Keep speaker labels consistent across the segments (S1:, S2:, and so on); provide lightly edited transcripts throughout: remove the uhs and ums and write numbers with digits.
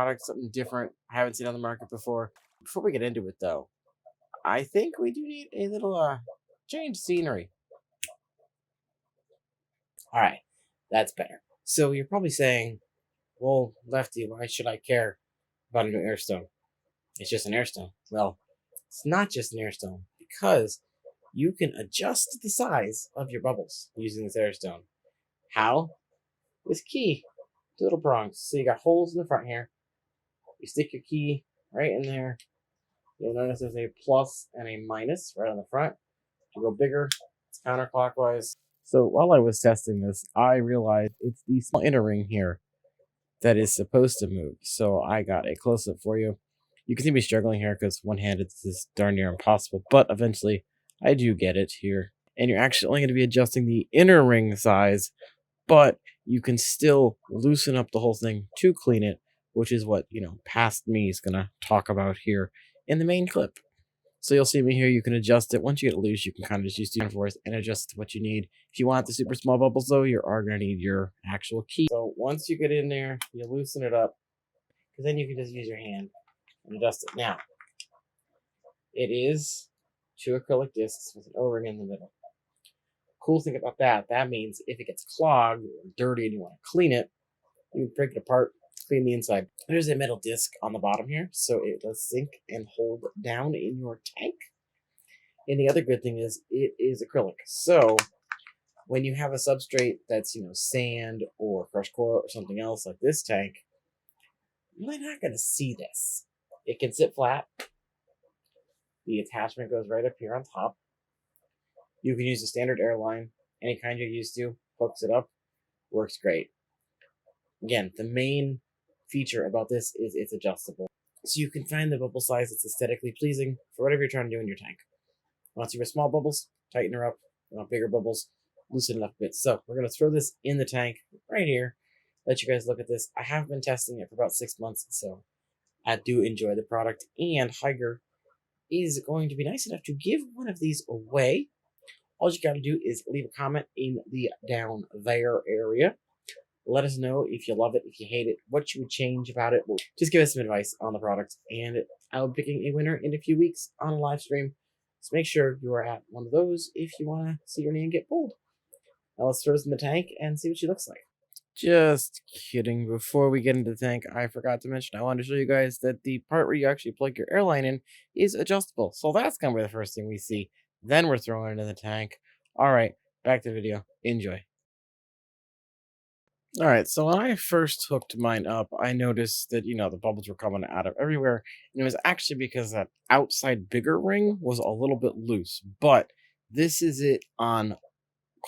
S1: product, something different I haven't seen on the market before. Before we get into it, though, I think we do need a little change scenery. All right, that's better. So you're probably saying, well, Lefty, why should I care about a new Airstone? It's just an Airstone. Well, it's not just an Airstone because you can adjust the size of your bubbles using this Airstone. How? With key, little prongs. So you got holes in the front here. You stick your key right in there. You'll notice there's a plus and a minus right on the front. To go bigger, it's counterclockwise. So while I was testing this, I realized it's the small inner ring here that is supposed to move. So I got a close-up for you. You can see me struggling here because one-handed this is darn near impossible, but eventually I do get it here. And you're actually only going to be adjusting the inner ring size, but you can still loosen up the whole thing to clean it, which is what, past me is going to talk about here in the main clip. So you'll see me here, you can adjust it. Once you get it loose, you can kind of just use the force and adjust what you need. If you want the super small bubbles though, you are going to need your actual key. So once you get in there, you loosen it up, because then you can just use your hand and adjust it. Now, it is 2 acrylic discs with an O-ring in the middle. Cool thing about that means if it gets clogged or dirty and you want to clean it, you can break it apart, clean the inside. There's a metal disc on the bottom here, so it does sink and hold down in your tank. And the other good thing is it is acrylic. So when you have a substrate that's, sand or crushed coral or something else like this tank, you're really not going to see this. It can sit flat. The attachment goes right up here on top. You can use a standard airline, any kind you're used to, hooks it up, works great. Again, the main feature about this is it's adjustable. So you can find the bubble size that's aesthetically pleasing for whatever you're trying to do in your tank. Once you have small bubbles, tighten her up. Want bigger bubbles, loosen it up a bit. So we're going to throw this in the tank right here. Let you guys look at this. I have been testing it for about 6 months, so I do enjoy the product. And Hygger is going to be nice enough to give one of these away. All you got to do is leave a comment in the down there area. Let us know if you love it, if you hate it, what you would change about it. Just give us some advice on the product, and I'll be picking a winner in a few weeks on a live stream. So make sure you are at one of those if you want to see your name get pulled. Now let's throw this in the tank and see what she looks like. Just kidding. Before we get into the tank, I forgot to mention, I wanted to show you guys that the part where you actually plug your airline in is adjustable. So that's going to be the first thing we see. Then we're throwing it into the tank. All right, back to the video. Enjoy. All right, so when I first hooked mine up, I noticed that, the bubbles were coming out of everywhere. And it was actually because that outside bigger ring was a little bit loose. But this is it on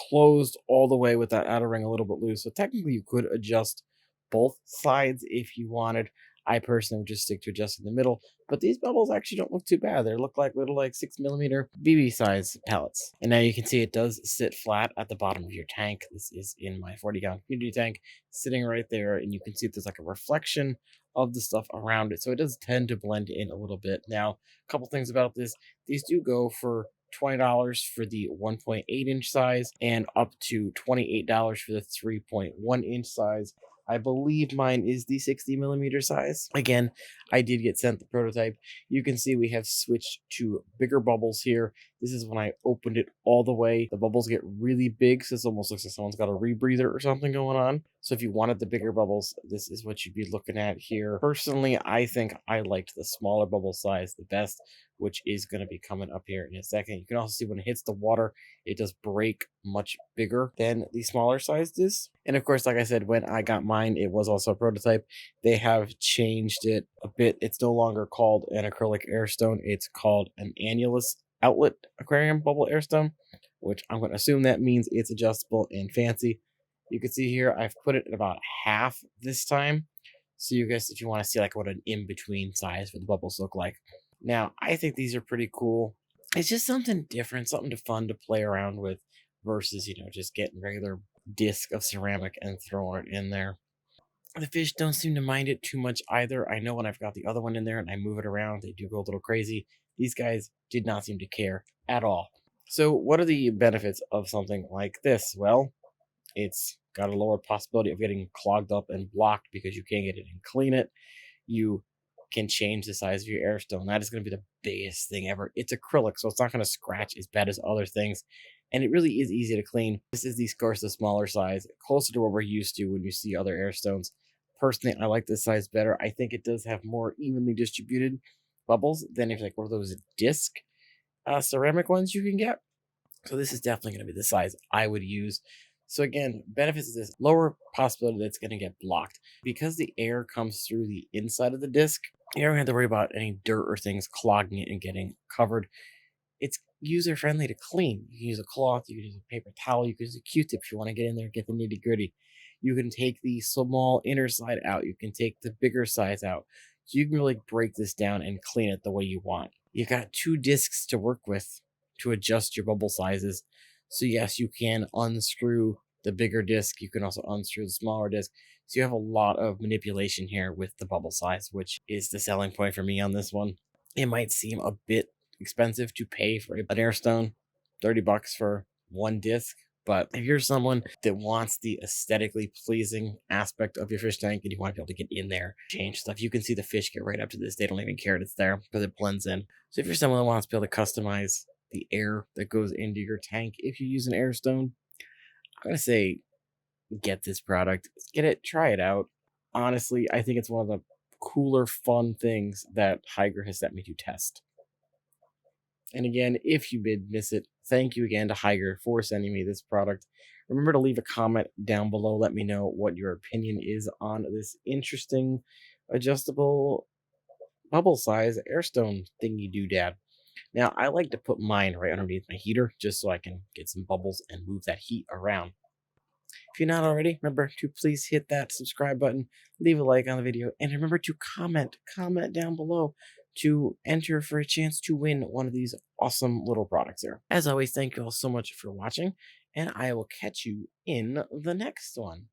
S1: closed all the way with that outer ring a little bit loose. So technically you could adjust both sides if you wanted. I personally would just stick to adjusting the middle, but these bubbles actually don't look too bad. They look like little 6mm BB size pellets. And now you can see it does sit flat at the bottom of your tank. This is in my 40-gallon community tank sitting right there, and you can see there's like a reflection of the stuff around it. So it does tend to blend in a little bit. Now, a couple things about this. These do go for $20 for the 1.8-inch size and up to $28 for the 3.1-inch size. I believe mine is the 60mm size. Again, I did get sent the prototype. You can see we have switched to bigger bubbles here. This is when I opened it all the way. The bubbles get really big, so this almost looks like someone's got a rebreather or something going on. So if you wanted the bigger bubbles, this is what you'd be looking at here. Personally, I think I liked the smaller bubble size the best, which is going to be coming up here in a second. You can also see when it hits the water, it does break much bigger than the smaller sized is. And of course, like I said, when I got mine, it was also a prototype. They have changed it a bit. It's no longer called an acrylic Airstone. It's called an annulus outlet aquarium bubble Airstone, which I'm going to assume that means it's adjustable and fancy. You can see here, I've put it at about half this time. So you guys, if you want to see like what an in-between size for the bubbles look like. Now, I think these are pretty cool. It's just something different, something fun to play around with versus, just getting regular disc of ceramic and throwing it in there. The fish don't seem to mind it too much either. I know when I've got the other one in there and I move it around, they do go a little crazy. These guys did not seem to care at all. So what are the benefits of something like this? Well, it's got a lower possibility of getting clogged up and blocked because you can't get it and clean it. you can change the size of your Airstone. That is going to be the biggest thing ever. It's acrylic, so it's not going to scratch as bad as other things. And it really is easy to clean. This is of course, the smaller size, closer to what we're used to when you see other Airstones. Personally, I like this size better. I think it does have more evenly distributed bubbles than if like one of those disc ceramic ones you can get. So this is definitely going to be the size I would use. So again, benefits of this: lower possibility that it's going to get blocked because the air comes through the inside of the disc. You don't have to worry about any dirt or things clogging it and getting covered. It's user friendly to clean. You can use a cloth, you can use a paper towel, you can use a Q-tip if you want to get in there and get the nitty gritty. You can take the small inner side out. You can take the bigger size out. So you can really break this down and clean it the way you want. You got 2 discs to work with to adjust your bubble sizes. So yes, you can unscrew the bigger disc. You can also unscrew the smaller disc. So you have a lot of manipulation here with the bubble size, which is the selling point for me on this one. It might seem a bit expensive to pay for an Airstone, $30 for one disc. But if you're someone that wants the aesthetically pleasing aspect of your fish tank and you want to be able to get in there, change stuff, you can see the fish get right up to this. They don't even care it's there because it blends in. So if you're someone that wants to be able to customize the air that goes into your tank, if you use an Airstone, I'm going to say get this product. Get it, try it out. Honestly, I think it's one of the cooler, fun things that Hygger has set me to test. And again, if you did miss it, thank you again to Hygger for sending me this product. Remember to leave a comment down below. Let me know what your opinion is on this interesting adjustable bubble size Airstone thingy doodad. Now, I like to put mine right underneath my heater just so I can get some bubbles and move that heat around. If you're not already, remember to please hit that subscribe button, leave a like on the video, and remember to comment down below to enter for a chance to win one of these awesome little products there. As always, thank you all so much for watching, and I will catch you in the next one.